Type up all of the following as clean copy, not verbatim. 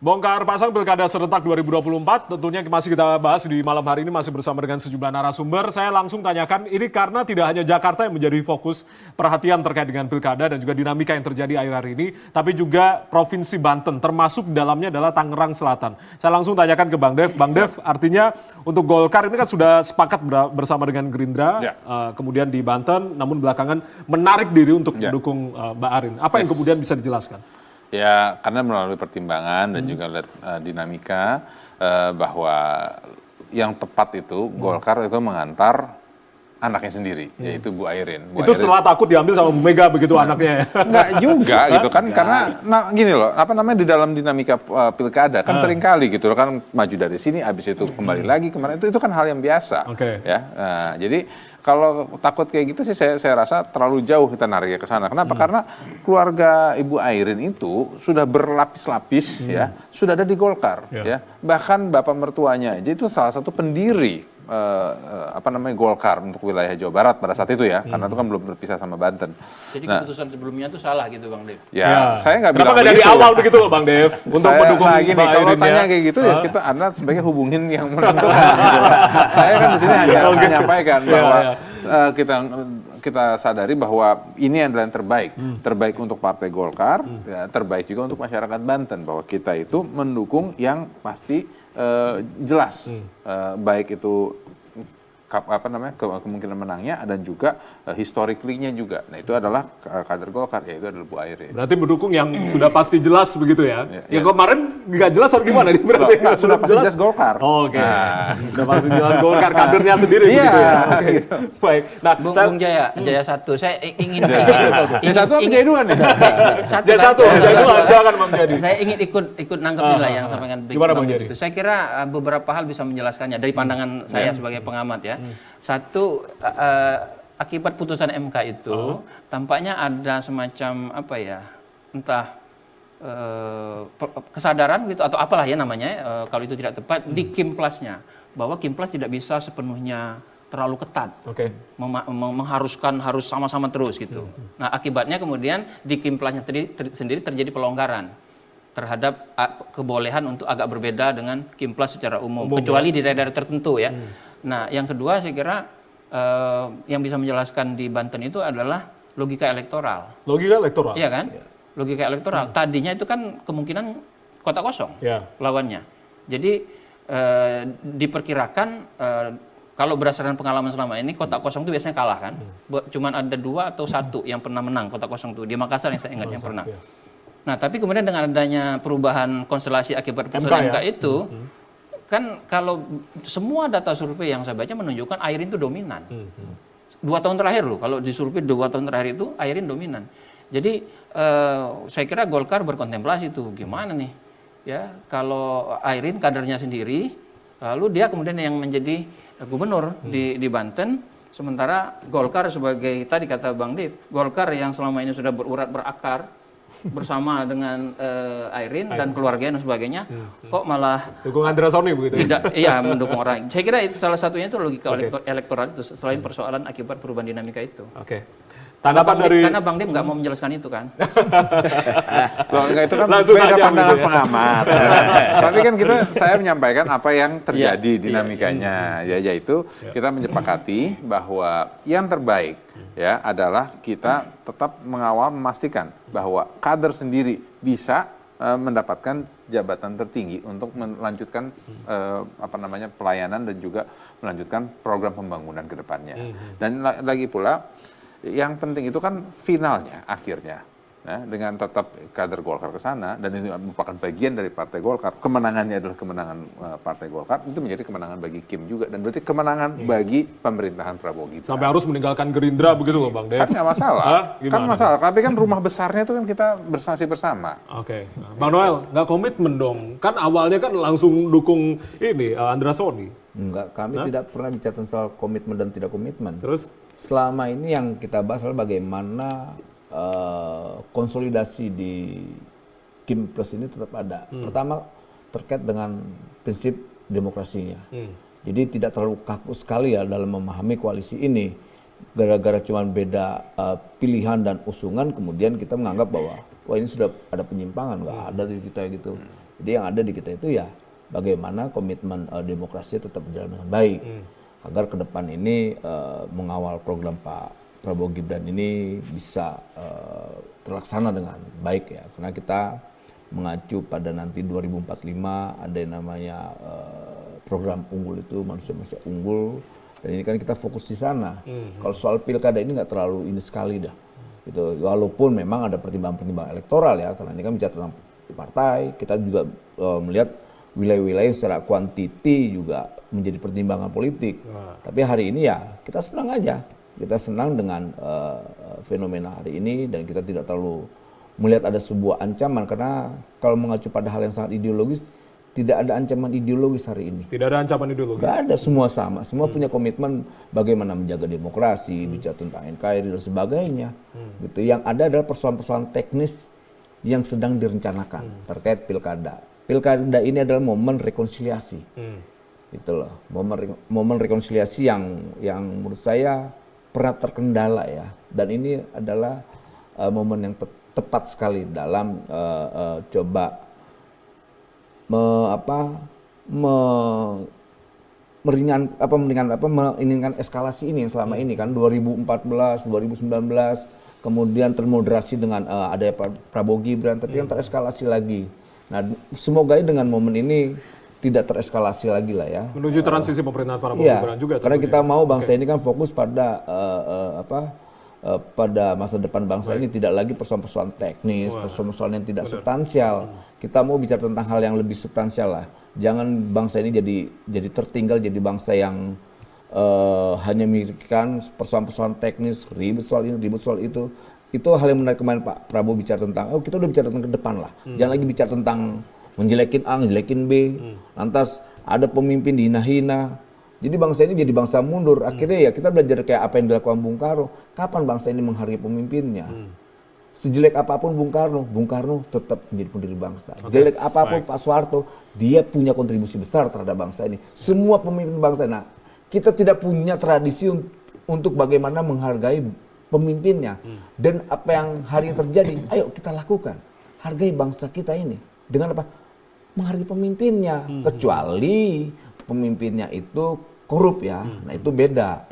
Bongkar pasang Pilkada serentak 2024, tentunya masih kita bahas di malam hari ini masih bersama dengan sejumlah narasumber. Saya langsung tanyakan, ini karena tidak hanya Jakarta yang menjadi fokus perhatian terkait dengan Pilkada dan juga dinamika yang terjadi akhir-akhir ini, tapi juga Provinsi Banten, termasuk dalamnya adalah Tangerang Selatan. Saya langsung tanyakan ke Bang Dev. Bang Dev, artinya untuk Golkar ini kan sudah sepakat bersama dengan Gerindra, kemudian di Banten, namun belakangan menarik diri untuk mendukung Mbak Arin. Apa yang kemudian bisa dijelaskan? Ya, karena melalui pertimbangan dan juga lihat dinamika bahwa yang tepat itu Golkar itu mengantar anaknya sendiri, yaitu Bu Airin. Itu setelah takut diambil sama Bu Mega begitu anaknya ya? Enggak juga gitu kan, karena gini loh, apa namanya di dalam dinamika pilkada kan sering kali gitu loh kan maju dari sini, abis itu kembali lagi kemarin itu kan hal yang biasa, ya. Nah, jadi kalau takut kayak gitu sih saya rasa terlalu jauh kita nariknya ke sana. Kenapa? Karena keluarga Ibu Airin itu sudah berlapis-lapis ya, sudah ada di Golkar ya. Bahkan bapak mertuanya aja itu salah satu pendiri Golkar untuk wilayah Jawa Barat pada saat itu ya, karena itu kan belum terpisah sama Banten. Jadi keputusan sebelumnya itu salah gitu Bang Dev? Ya, saya nggak bilang begitu. Kenapa dari awal begitu loh Bang Dev? Untuk mendukung Mbak Airin. Kalau tanya kayak gitu ya kita Anda sebaiknya hubungin yang menentukan. Saya kan di sini hanya menyampaikan bahwa kita sadari bahwa ini adalah yang terbaik untuk Partai Golkar, ya, terbaik juga untuk masyarakat Banten, bahwa kita itu mendukung yang pasti jelas, baik itu kemungkinan menangnya dan juga historically-nya juga. Nah itu adalah kader Golkar, yaitu adalah Bu Airin. Berarti mendukung yang sudah pasti jelas begitu ya? Yang kemarin nggak jelas atau gimana? Berarti sudah pasti jelas Golkar. Oke. Sudah pasti jelas Golkar, kadernya sendiri begitu ya? Gitu. Baik. Nah, Bung Jaya satu, saya ingin Jaya satu apa Jaya dua nih? Jaya satu, Jaya dua jangan Bang Jadi. Saya ingin ikut nanggepin lah yang sampaikan Bang itu. Saya kira beberapa hal bisa menjelaskannya dari pandangan saya sebagai pengamat ya. Satu, akibat putusan MK itu tampaknya ada semacam entah kesadaran gitu atau apalah ya namanya, kalau itu tidak tepat di Kimplasnya, bahwa Kimplas tidak bisa sepenuhnya terlalu ketat, mengharuskan harus sama-sama terus gitu. Nah akibatnya kemudian di Kimplasnya sendiri terjadi pelonggaran terhadap kebolehan untuk agak berbeda dengan Kimplas secara umum kecuali di daerah tertentu ya. Nah, yang kedua saya kira yang bisa menjelaskan di Banten itu adalah logika elektoral. Logika elektoral? Iya kan? Logika elektoral. Tadinya itu kan kemungkinan kota kosong lawannya. Jadi diperkirakan kalau berdasarkan pengalaman selama ini kota kosong itu biasanya kalah kan. Cuman ada 2 atau 1 yang pernah menang kota kosong itu. Di Makassar yang saya ingat yang pernah. Nah, tapi kemudian dengan adanya perubahan konstelasi akibat putusan MK itu, kan kalau semua data survei yang saya baca menunjukkan Airin itu dominan. 2 tahun terakhir loh, kalau di survei 2 tahun terakhir itu Airin dominan. Jadi saya kira Golkar berkontemplasi itu gimana nih, ya kalau Airin kadernya sendiri, lalu dia kemudian yang menjadi gubernur di Banten, sementara Golkar sebagai tadi kata Bang Dev, Golkar yang selama ini sudah berurat berakar bersama dengan Airin dan keluarganya dan sebagainya, kok malah dukung Andra Sony begitu? Tidak, iya mendukung orang. Saya kira itu salah satunya itu logika elektoral itu selain persoalan akibat perubahan dinamika itu. Tanggapan karena Bang Dim nggak mau menjelaskan itu kan? Itu kan beda pandangan pengamat. Tapi kan saya menyampaikan apa yang terjadi dinamikanya, yaitu kita menyepakati bahwa yang terbaik ya adalah kita tetap mengawal, memastikan bahwa kader sendiri bisa mendapatkan jabatan tertinggi untuk melanjutkan pelayanan dan juga melanjutkan program pembangunan ke depannya. Dan lagi pula yang penting itu kan finalnya, akhirnya, dengan tetap kader Golkar ke sana, dan ini merupakan bagian dari Partai Golkar, kemenangannya adalah kemenangan Partai Golkar, itu menjadi kemenangan bagi Kim juga, dan berarti kemenangan bagi pemerintahan Prabowo Gibran. Sampai harus meninggalkan Gerindra begitu loh Bang Dev? Kan nggak masalah, kan masalah, tapi kan rumah besarnya itu kan kita bersaksi bersama. Bang Noel, nggak komitmen dong, kan awalnya kan langsung dukung ini, Andra Sony. Enggak, kami tidak pernah bicara soal komitmen dan tidak komitmen. Terus? Selama ini yang kita bahas adalah bagaimana konsolidasi di Kim Plus ini tetap ada. Pertama terkait dengan prinsip demokrasinya. Jadi tidak terlalu kaku sekali ya dalam memahami koalisi ini. Gara-gara cuma beda pilihan dan usungan, kemudian kita menganggap bahwa wah ini sudah ada penyimpangan, nggak ada di kita gitu. Jadi yang ada di kita itu ya bagaimana komitmen demokrasi tetap berjalan dengan baik agar ke depan ini mengawal program Pak Prabowo Gibran ini bisa terlaksana dengan baik ya, karena kita mengacu pada nanti 2045 ada yang namanya program unggul itu manusia-manusia unggul, dan ini kan kita fokus di sana. Kalau soal pilkada ini nggak terlalu ini sekali dah, gitu. Walaupun memang ada pertimbangan-pertimbangan elektoral ya, karena ini kan bicara tentang partai, kita juga melihat wilayah-wilayah secara kuantiti juga menjadi pertimbangan politik. Tapi hari ini ya kita senang aja, kita senang dengan fenomena hari ini dan kita tidak terlalu melihat ada sebuah ancaman, karena kalau mengacu pada hal yang sangat ideologis, tidak ada ancaman ideologis hari ini. Tidak ada ancaman ideologis. Gak ada, semua sama, semua punya komitmen bagaimana menjaga demokrasi, bicara tentang NKRI dan sebagainya. Gitu. Yang ada adalah persoalan-persoalan teknis yang sedang direncanakan terkait pilkada. Pilkada ini adalah momen rekonsiliasi, gitu loh. Momen rekonsiliasi yang menurut saya pernah terkendala ya. Dan ini adalah momen yang tepat sekali dalam coba meringankan eskalasi ini yang selama ini kan 2014, 2019, kemudian termoderasi dengan adanya Prabowo Gibran, tapi yang tereskalasi lagi. Nah, semoga dengan momen ini tidak tereskalasi lagi lah ya. Menuju transisi pemerintahan Prabowo Iya, Gibran juga. karena kita mau bangsa ini kan fokus pada pada masa depan bangsa ini tidak lagi persoalan-persoalan teknis, persoalan-persoalan yang tidak substansial. Kita mau bicara tentang hal yang lebih substansial lah. Jangan bangsa ini jadi tertinggal, jadi bangsa yang hanya memikirkan persoalan-persoalan teknis, ribut soal ini, ribut soal itu. Itu hal yang menarik kemarin Pak Prabowo bicara tentang, kita udah bicara tentang ke depan lah. Jangan lagi bicara tentang menjelekin A, menjelekin B, lantas ada pemimpin dihina-hina. Jadi bangsa ini jadi bangsa mundur. Akhirnya ya kita belajar kayak apa yang dilakukan Bung Karno. Kapan bangsa ini menghargai pemimpinnya? Sejelek apapun Bung Karno tetap menjadi pendiri bangsa. Jelek apapun Pak Soeharto, dia punya kontribusi besar terhadap bangsa ini. Semua pemimpin bangsa. Nah, kita tidak punya tradisi untuk bagaimana menghargai pemimpinnya. Dan apa yang hari ini terjadi, ayo kita lakukan. Hargai bangsa kita ini. Dengan apa? Menghargai pemimpinnya. Kecuali pemimpinnya itu korup ya, nah itu beda.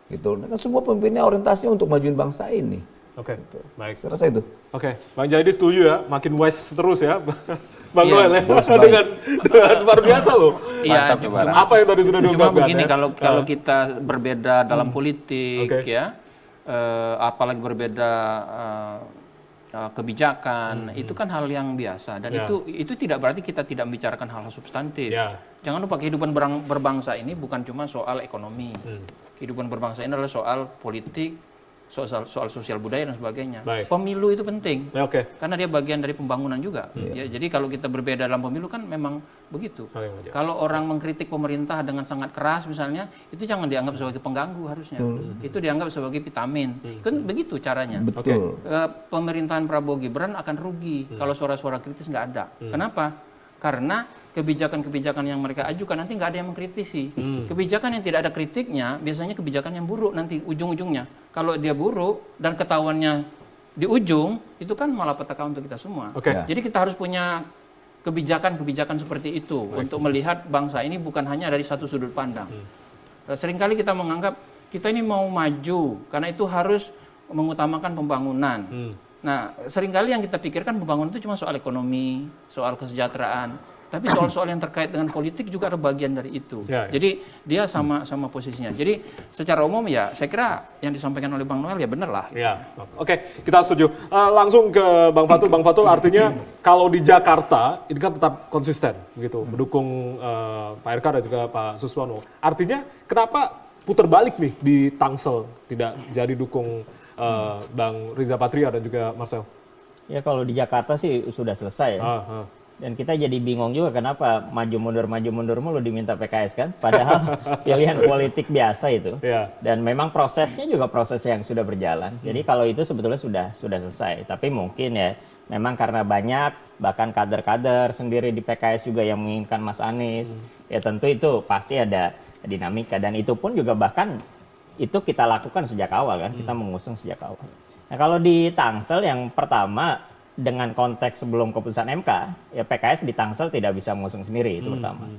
Gitu. Nah, kan semua pemimpinnya orientasinya untuk majuin bangsa ini. Oke, baik. Saya rasa itu. Oke, Bang Jayadi setuju ya, makin wise terus ya, Bang Noel ya, dengan luar biasa loh. Iya, Apa yang tadi sudah diungkapkan? Cuma begini, kalau kita berbeda dalam politik ya, apalagi berbeda kebijakan, itu kan hal yang biasa dan itu tidak berarti kita tidak membicarakan hal-hal substantif. Jangan lupa kehidupan berbangsa ini bukan cuma soal ekonomi. Kehidupan berbangsa ini adalah soal politik, soal sosial budaya dan sebagainya. Pemilu itu penting, karena dia bagian dari pembangunan juga. Ya, jadi kalau kita berbeda dalam pemilu kan memang begitu. Kalau orang mengkritik pemerintah dengan sangat keras misalnya, itu jangan dianggap sebagai pengganggu harusnya. Itu dianggap sebagai vitamin. Kan begitu caranya. Betul. Pemerintahan Prabowo Gibran akan rugi kalau suara-suara kritis nggak ada. Kenapa? Karena kebijakan-kebijakan yang mereka ajukan nanti nggak ada yang mengkritisi. Kebijakan yang tidak ada kritiknya biasanya kebijakan yang buruk nanti ujung-ujungnya. Kalau dia buruk dan ketahuannya di ujung, itu kan malah petaka untuk kita semua. Jadi kita harus punya kebijakan-kebijakan seperti itu untuk melihat bangsa ini bukan hanya dari satu sudut pandang. Seringkali kita menganggap kita ini mau maju karena itu harus mengutamakan pembangunan. Nah, seringkali yang kita pikirkan pembangunan itu cuma soal ekonomi, soal kesejahteraan. Tapi soal-soal yang terkait dengan politik juga ada bagian dari itu. Jadi dia sama posisinya. Jadi secara umum ya saya kira yang disampaikan oleh Bang Noel ya benar lah. Oke, kita setuju. Langsung ke Bang Fatul. Bang Fatul, artinya kalau di Jakarta ini kan tetap konsisten gitu, mendukung Pak RK dan juga Pak Suswono. Artinya kenapa putar balik nih di Tangsel, tidak jadi dukung Bang Riza Patria dan juga Marcel? Ya kalau di Jakarta sih sudah selesai ya. Dan kita jadi bingung juga kenapa maju mundur mulu diminta PKS kan, padahal pilihan politik biasa itu. Dan memang prosesnya juga proses yang sudah berjalan. Jadi kalau itu sebetulnya sudah selesai. Tapi mungkin ya memang karena banyak bahkan kader-kader sendiri di PKS juga yang menginginkan Mas Anies. Ya tentu itu pasti ada dinamika dan itu pun juga bahkan itu kita lakukan sejak awal kan, kita mengusung sejak awal. Nah kalau di Tangsel yang pertama dengan konteks sebelum keputusan MK, ya PKS di Tangsel tidak bisa mengusung sendiri, itu pertama.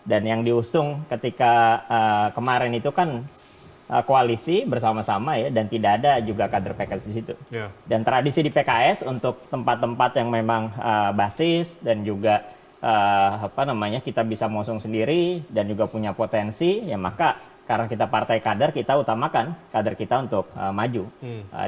Dan yang diusung ketika kemarin itu kan koalisi bersama-sama ya, dan tidak ada juga kader PKS di situ. Yeah. Dan tradisi di PKS untuk tempat-tempat yang memang basis dan juga kita bisa mengusung sendiri dan juga punya potensi, ya maka karena kita partai kader, kita utamakan kader kita untuk maju.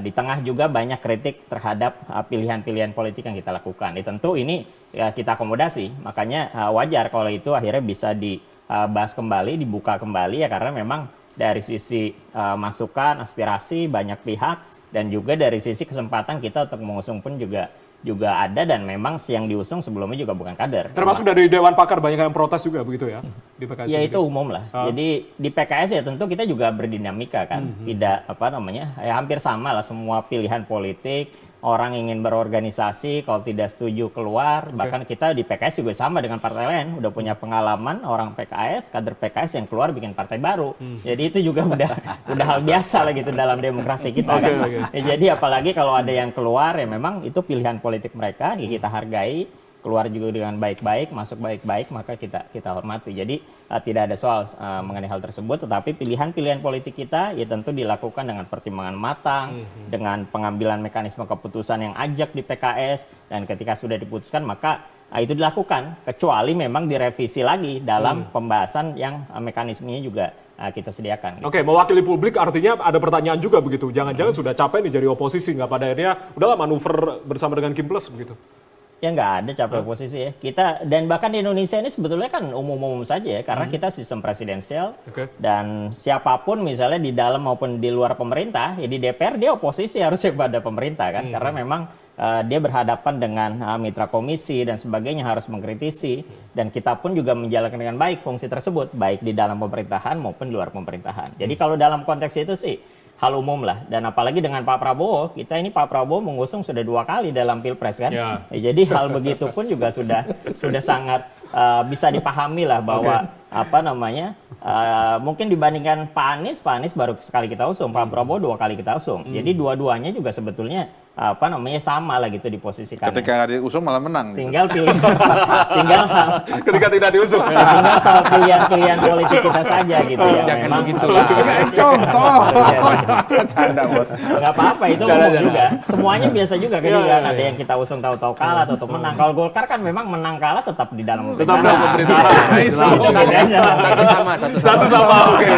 Di tengah juga banyak kritik terhadap pilihan-pilihan politik yang kita lakukan. Tentu ini ya, kita akomodasi, makanya wajar kalau itu akhirnya bisa dibahas kembali, dibuka kembali ya, karena memang dari sisi masukan, aspirasi banyak pihak, dan juga dari sisi kesempatan kita untuk mengusung pun juga ada, dan memang yang diusung sebelumnya juga bukan kader. Termasuk dari Dewan Pakar banyak yang protes juga begitu ya di PKS. Ya itu umum lah. Jadi di PKS ya tentu kita juga berdinamika kan. Tidak hampir sama lah semua pilihan politik. Orang ingin berorganisasi, kalau tidak setuju keluar. Bahkan kita di PKS juga sama dengan partai lain. Udah punya pengalaman orang PKS, kader PKS yang keluar bikin partai baru. Jadi itu juga udah hal biasa lah gitu dalam demokrasi kita kan. Ya, jadi apalagi kalau ada yang keluar ya memang itu pilihan politik mereka, ya kita hargai. Keluar juga dengan baik-baik, masuk baik-baik, maka kita hormati. Jadi tidak ada soal mengenai hal tersebut, tetapi pilihan-pilihan politik kita ya tentu dilakukan dengan pertimbangan matang, dengan pengambilan mekanisme keputusan yang ajak di PKS, dan ketika sudah diputuskan maka itu dilakukan, kecuali memang direvisi lagi dalam pembahasan yang mekanismenya juga kita sediakan. Oke, mewakili publik artinya ada pertanyaan juga begitu. Jangan-jangan sudah capek nih jadi oposisi, nggak pada akhirnya udahlah manuver bersama dengan Kim Plus begitu. Ya nggak ada capek oposisi ya. Kita, dan bahkan di Indonesia ini sebetulnya kan umum-umum saja ya, karena kita sistem presidensial, dan siapapun misalnya di dalam maupun di luar pemerintah, ya di DPR dia oposisi harusnya kepada pemerintah kan, karena memang dia berhadapan dengan mitra komisi dan sebagainya, harus mengkritisi, dan kita pun juga menjalankan dengan baik fungsi tersebut, baik di dalam pemerintahan maupun di luar pemerintahan. Jadi kalau dalam konteks itu sih hal umum lah, dan apalagi dengan Pak Prabowo, kita ini Pak Prabowo mengusung sudah 2 kali dalam Pilpres kan, ya, jadi hal begitu pun juga sudah sangat bisa dipahami lah bahwa mungkin dibandingkan Pak Anies baru sekali kita usung, Pak Prabowo 2 kali kita usung, jadi dua-duanya juga sebetulnya sama lah gitu diposisikan. Ketika nggak diusung malah menang. Tinggal gitu. pilih, ketika tidak diusung. Tinggal soal pilihan-pilihan politik kita saja gitu ya. Jangan memang begitulah. Contoh. Canda bos. Nggak apa-apa, itu umum juga. Semuanya biasa juga kan, ada yang kita usung tahu-tahu kalah atau menang. Kalau Golkar kan memang menang kalah tetap di dalam pemerintahan. Tetap dalam pemerintahan. Satu sama. Oke.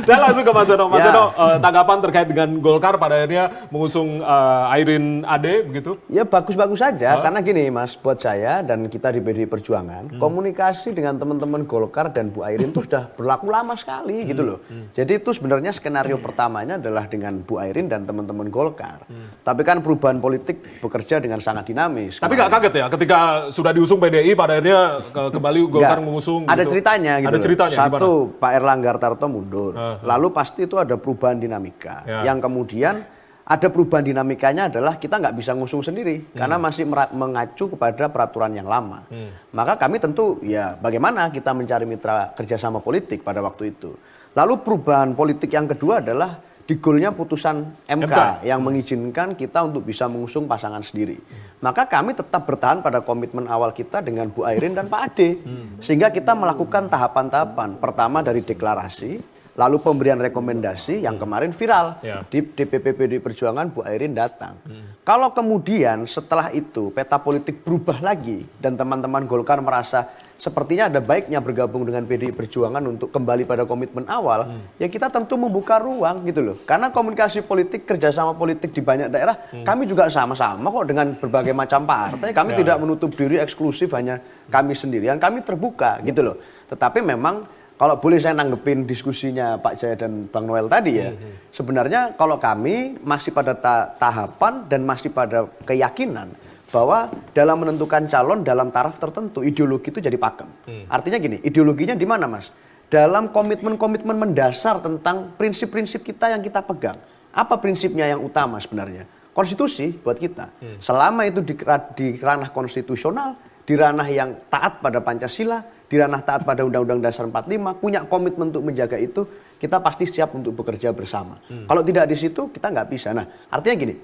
Saya langsung ke Mas Dono. Mas Dono, tanggapan terkait dengan Golkar pada akhirnya mengusung Airin Ade begitu? Ya bagus-bagus saja, karena gini Mas, buat saya dan kita di PDI Perjuangan, komunikasi dengan teman-teman Golkar dan Bu Airin itu sudah berlaku lama sekali gitu loh. Jadi itu sebenarnya skenario pertamanya adalah dengan Bu Airin dan teman-teman Golkar. Tapi kan perubahan politik bekerja dengan sangat dinamis. Tapi nggak kaget ya ketika sudah diusung PDI pada akhirnya kembali Golkar mengusung ada gitu. ceritanya gitu. Ada ceritanya. Satu, gimana? Pak Erlangga Hartarto mundur. Lalu pasti itu ada perubahan dinamika. Yang kemudian ada perubahan dinamikanya adalah kita nggak bisa ngusung sendiri karena masih mengacu kepada peraturan yang lama. Maka kami tentu ya bagaimana kita mencari mitra kerjasama politik pada waktu itu. Lalu perubahan politik yang kedua adalah digolnya putusan MK yang mengizinkan kita untuk bisa mengusung pasangan sendiri. Maka kami tetap bertahan pada komitmen awal kita dengan Bu Airin dan Pak Ade. Sehingga kita melakukan tahapan-tahapan. Pertama dari deklarasi, lalu pemberian rekomendasi yang kemarin viral di DPP PDI Perjuangan, Bu Airin datang. Kalau kemudian setelah itu peta politik berubah lagi dan teman-teman Golkar merasa sepertinya ada baiknya bergabung dengan PDI Perjuangan untuk kembali pada komitmen awal, ya kita tentu membuka ruang gitu loh. Karena komunikasi politik, kerjasama politik di banyak daerah, kami juga sama-sama kok dengan berbagai macam partai. Kami tidak menutup diri eksklusif hanya kami sendirian, kami terbuka gitu loh. Tetapi memang kalau boleh saya nanggepin diskusinya Pak Jaya dan Bang Noel tadi ya, sebenarnya kalau kami masih pada tahapan dan masih pada keyakinan bahwa dalam menentukan calon dalam taraf tertentu ideologi itu jadi pakem. Artinya gini, ideologinya di mana Mas? Dalam komitmen-komitmen mendasar tentang prinsip-prinsip kita yang kita pegang. Apa prinsipnya yang utama sebenarnya? Konstitusi buat kita. Selama itu di ranah konstitusional, di ranah yang taat pada Pancasila, di ranah taat pada Undang-Undang Dasar 45, punya komitmen untuk menjaga itu, kita pasti siap untuk bekerja bersama. Kalau tidak di situ, kita nggak bisa. Nah, artinya gini,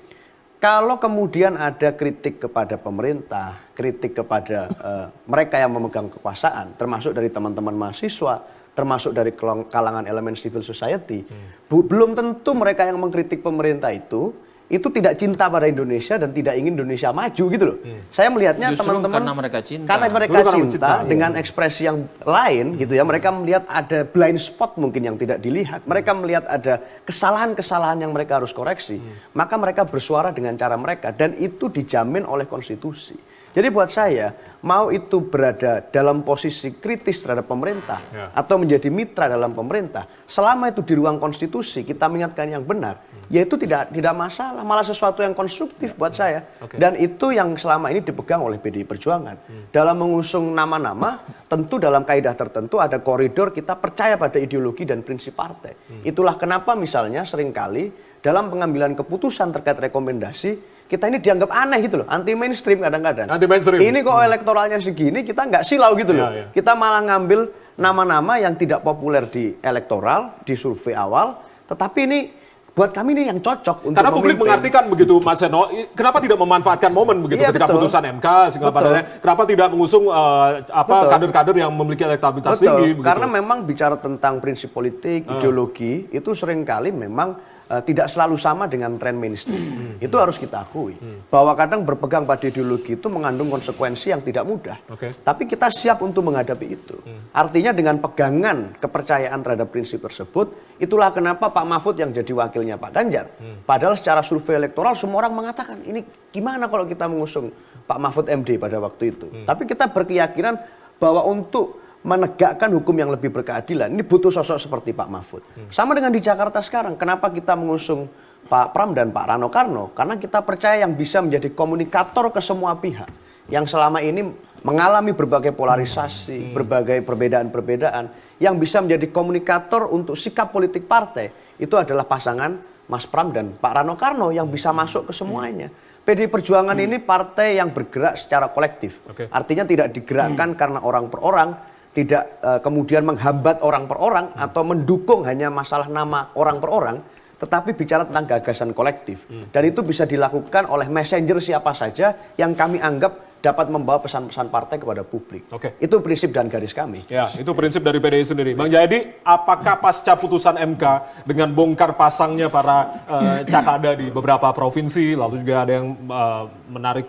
Kalau kemudian ada kritik kepada pemerintah, kritik kepada mereka yang memegang kekuasaan, termasuk dari teman-teman mahasiswa, termasuk dari kalangan elemen civil society, belum tentu mereka yang mengkritik pemerintah itu tidak cinta pada Indonesia dan tidak ingin Indonesia maju gitu loh. Saya melihatnya Justru teman-teman karena mereka cinta. karena mereka Dulu karena cinta cinta, dengan ekspresi yang lain gitu ya. Mereka melihat ada blind spot mungkin yang tidak dilihat. Mereka melihat ada kesalahan-kesalahan yang mereka harus koreksi. Maka mereka bersuara dengan cara mereka dan itu dijamin oleh konstitusi. Jadi buat saya, mau itu berada dalam posisi kritis terhadap pemerintah atau menjadi mitra dalam pemerintah, selama itu di ruang konstitusi kita mengingatkan yang benar, ya itu tidak masalah, malah sesuatu yang konstruktif buat saya. Dan itu yang selama ini dipegang oleh PDI Perjuangan. Dalam mengusung nama-nama, tentu dalam kaidah tertentu ada koridor kita percaya pada ideologi dan prinsip partai. Itulah kenapa misalnya seringkali dalam pengambilan keputusan terkait rekomendasi, kita ini dianggap aneh gitu loh, anti mainstream kadang-kadang. Anti mainstream. Ini kok elektoralnya segini, kita nggak silau gitu loh. Kita malah ngambil nama-nama yang tidak populer di elektoral, di survei awal, tetapi ini buat kami ini yang cocok untuk Karena publik memimpin. mengartikan begitu, Mas Seno, kenapa tidak memanfaatkan momen begitu Iya, ketika betul. putusan MK, sehingga padanya, kenapa tidak mengusung Betul. kader-kader yang memiliki elektabilitas Betul, tinggi? Begitu. karena memang bicara tentang prinsip politik, ideologi, itu seringkali memang tidak selalu sama dengan tren mainstream. Itu harus kita akui. Bahwa kadang berpegang pada ideologi itu mengandung konsekuensi yang tidak mudah. Tapi kita siap untuk menghadapi itu. Artinya dengan pegangan kepercayaan terhadap prinsip tersebut, itulah kenapa Pak Mahfud yang jadi wakilnya Pak Ganjar. Padahal secara survei elektoral semua orang mengatakan, ini gimana kalau kita mengusung Pak Mahfud MD pada waktu itu. Tapi kita berkeyakinan bahwa untuk menegakkan hukum yang lebih berkeadilan, ini butuh sosok seperti Pak Mahfud. Sama dengan di Jakarta sekarang, kenapa kita mengusung Pak Pram dan Pak Rano Karno? Karena kita percaya yang bisa menjadi komunikator ke semua pihak, yang selama ini mengalami berbagai polarisasi, berbagai perbedaan-perbedaan, yang bisa menjadi komunikator untuk sikap politik partai, itu adalah pasangan Mas Pram dan Pak Rano Karno yang bisa masuk ke semuanya. PDI Perjuangan ini partai yang bergerak secara kolektif. Artinya tidak digerakkan karena orang per orang, tidak kemudian menghambat orang per orang atau mendukung hanya masalah nama orang per orang, tetapi bicara tentang gagasan kolektif. Dan itu bisa dilakukan oleh messenger siapa saja yang kami anggap dapat membawa pesan-pesan partai kepada publik. Itu prinsip dan garis kami. Ya, itu prinsip dari PDI sendiri. Bang Jayadi, apakah pasca putusan MK dengan bongkar pasangnya para cakada di beberapa provinsi, lalu juga ada yang menarik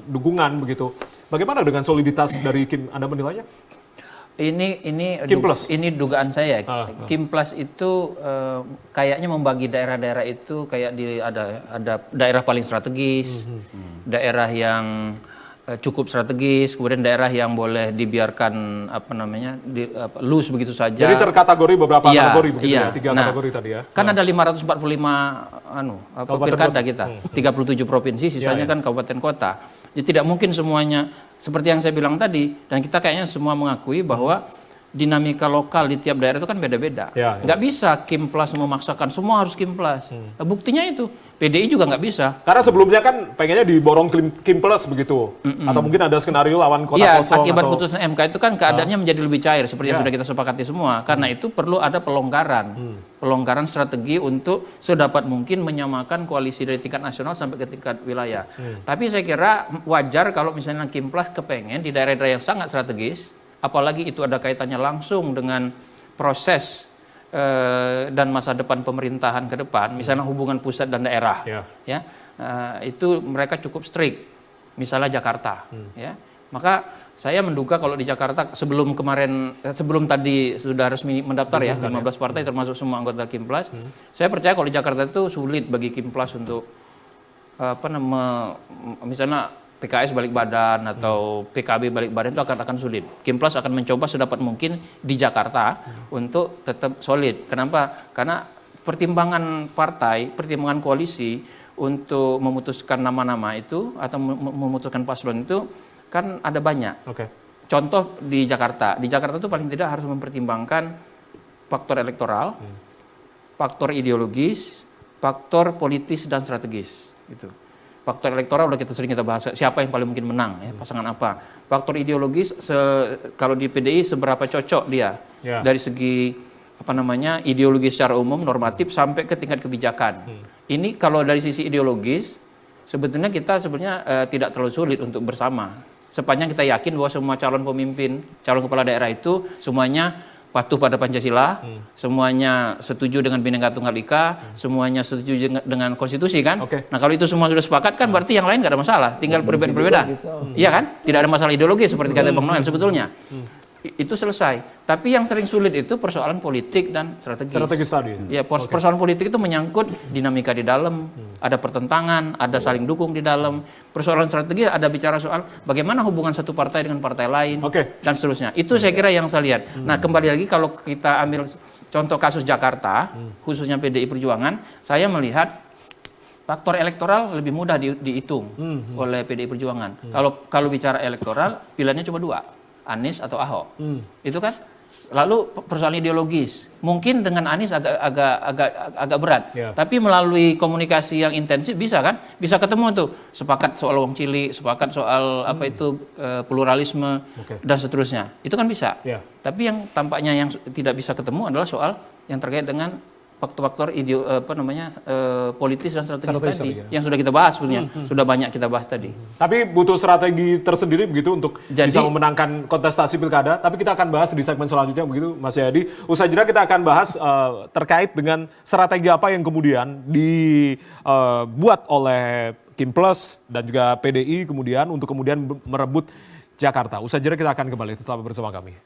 dukungan begitu, bagaimana dengan soliditas dari Kim? Anda menilainya? Ini dugaan saya. Kim Plus itu kayaknya membagi daerah-daerah itu kayak ada daerah paling strategis, daerah yang cukup strategis, kemudian daerah yang boleh dibiarkan loose begitu saja. Jadi terkategori beberapa kategori begitu ya, 3 Nah, kategori tadi ya. kan ada 545 pilkada kita, 37 provinsi, sisanya kan kabupaten kota. Jadi tidak mungkin semuanya seperti yang saya bilang tadi, dan kita kayaknya semua mengakui bahwa dinamika lokal di tiap daerah itu kan beda-beda. Nggak bisa Kim Plus memaksakan semua harus Kim Plus. Buktinya itu PDI juga nggak bisa. Karena sebelumnya kan pengennya diborong Kim Plus begitu. Atau mungkin ada skenario lawan kota kosong. Akibat putusan MK itu kan keadaannya menjadi lebih cair seperti yang sudah kita sepakati semua. Karena itu perlu ada pelonggaran. Pelonggaran strategi untuk sedapat mungkin menyamakan koalisi dari tingkat nasional sampai ke tingkat wilayah. Tapi saya kira wajar kalau misalnya Kim Plus kepengen di daerah-daerah yang sangat strategis, apalagi itu ada kaitannya langsung dengan proses dan masa depan pemerintahan ke depan, misalnya hubungan pusat dan daerah, itu mereka cukup strict, misalnya Jakarta, maka saya menduga kalau di Jakarta sebelum tadi sudah resmi mendaftar 15 partai termasuk semua anggota Kim Plus, saya percaya kalau di Jakarta itu sulit bagi Kim Plus untuk misalnya PKS balik badan atau PKB balik badan itu akan sulit. Kim Plus akan mencoba sedapat mungkin di Jakarta untuk tetap solid. Kenapa? Karena pertimbangan partai, pertimbangan koalisi untuk memutuskan nama-nama itu atau memutuskan paslon itu kan ada banyak. Contoh di Jakarta itu paling tidak harus mempertimbangkan faktor elektoral, faktor ideologis, faktor politis dan strategis. Gitu. Faktor elektoral udah sering kita bahas, siapa yang paling mungkin menang, pasangan apa. Faktor ideologis, kalau di PDI seberapa cocok dia dari segi ideologi secara umum, normatif sampai ke tingkat kebijakan. Ini kalau dari sisi ideologis, sebetulnya kita tidak terlalu sulit untuk bersama. Sepanjang kita yakin bahwa semua calon pemimpin, calon kepala daerah itu semuanya patuh pada Pancasila, semuanya setuju dengan Bhinneka Tunggal Ika, semuanya setuju dengan konstitusi kan? Nah kalau itu semua sudah sepakat kan berarti yang lain nggak ada masalah, tinggal perbedaan-perbedaan. Iya kan? Tidak ada masalah ideologi seperti kata Bang Noel sebetulnya. Itu selesai. Tapi yang sering sulit itu persoalan politik dan strategis. Strategis tadi. Ya, persoalan politik itu menyangkut dinamika di dalam, ada pertentangan, ada saling dukung di dalam. Persoalan strategis ada bicara soal bagaimana hubungan satu partai dengan partai lain dan seterusnya. Itu saya kira yang saya lihat. Nah, kembali lagi kalau kita ambil contoh kasus Jakarta, khususnya PDI Perjuangan, saya melihat faktor elektoral lebih mudah dihitung oleh PDI Perjuangan. Kalau bicara elektoral, pilihannya cuma dua. Anies atau Ahok, itu kan. Lalu persoalan ideologis, mungkin dengan Anies agak berat, tapi melalui komunikasi yang intensif bisa kan, bisa ketemu tuh, sepakat soal wong cilik, sepakat soal pluralisme dan seterusnya, itu kan bisa. Tapi yang tampaknya yang tidak bisa ketemu adalah soal yang terkait dengan faktor-faktor politis dan strategis tadi yang sudah kita bahas sebenarnya, sudah banyak kita bahas tadi. Tapi butuh strategi tersendiri begitu untuk bisa memenangkan kontestasi pilkada. Tapi kita akan bahas di segmen selanjutnya begitu, Mas Jayadi. Usai jeda kita akan bahas terkait dengan strategi apa yang kemudian dibuat oleh Kim Plus dan juga PDI kemudian untuk kemudian merebut Jakarta. Usai jeda kita akan kembali, tetap bersama kami.